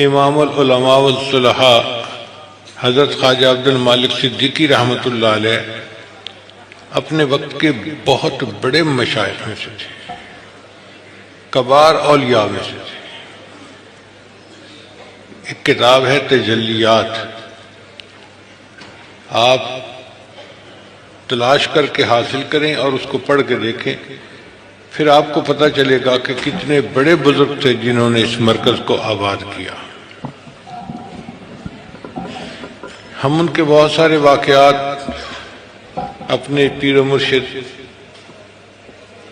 امام العلماء والصلحاء حضرت خواجہ عبد المالک صدیقی رحمۃ اللہ علیہ اپنے وقت کے بہت بڑے مشائخ میں سے تھے، کبار اولیاء میں سے تھے۔ ایک کتاب ہے تجلیات، آپ تلاش کر کے حاصل کریں اور اس کو پڑھ کے دیکھیں، پھر آپ کو پتہ چلے گا کہ کتنے بڑے بزرگ تھے جنہوں نے اس مرکز کو آباد کیا۔ ہم ان کے بہت سارے واقعات اپنے پیر و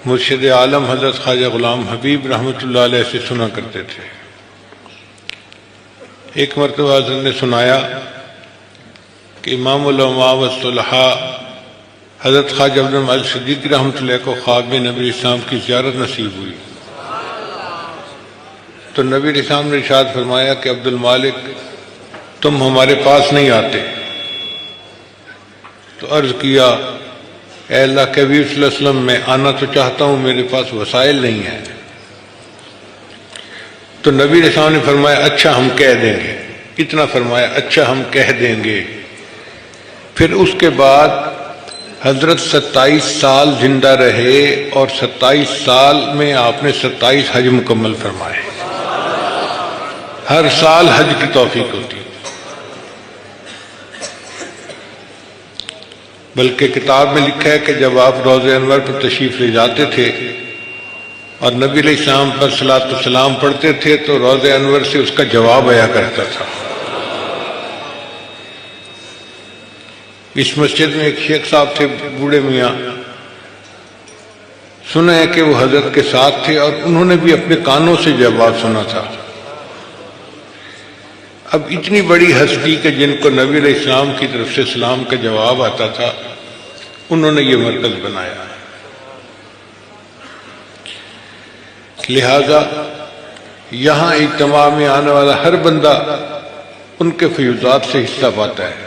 مرشد عالم حضرت خواجہ غلام حبیب رحمۃ اللہ علیہ سے سنا کرتے تھے۔ ایک مرتبہ حضرت نے سنایا کہ امام العلماء والصلحاء حضرت خواجہ عبد المالک صدیقی رحمۃ اللہ کو خواب میں نبی اسلام کی زیارت نصیب ہوئی، تو نبی اسلام نے ارشاد فرمایا کہ عبد المالک تم ہمارے پاس نہیں آتے، تو عرض کیا اے اللہ کے حبیب صلی اللہ علیہ وسلم، میں آنا تو چاہتا ہوں، میرے پاس وسائل نہیں ہیں۔ تو نبی اسلام نے فرمایا اچھا ہم کہہ دیں گے، اتنا فرمایا اچھا ہم کہہ دیں گے۔ پھر اس کے بعد حضرت 27 سال زندہ رہے اور 27 سال میں آپ نے 27 حج مکمل فرمائے۔ ہر سال حج کی توفیق ہوتی، بلکہ کتاب میں لکھا ہے کہ جب آپ روضہ انور پر تشریف لے جاتے تھے اور نبی علیہ السلام پر صلاۃ والسلام پڑھتے تھے تو روضہ انور سے اس کا جواب آیا کرتا تھا۔ اس مسجد میں ایک شیخ صاحب تھے بوڑھے میاں، سنا ہے کہ وہ حضرت کے ساتھ تھے اور انہوں نے بھی اپنے کانوں سے جواب سنا تھا۔ اب اتنی بڑی ہستی کہ جن کو نبی علیہ السلام کی طرف سے سلام کا جواب آتا تھا، انہوں نے یہ مرکز بنایا۔ لہذا یہاں اجتماع میں آنے والا ہر بندہ ان کے فیوضات سے حصہ پاتا ہے۔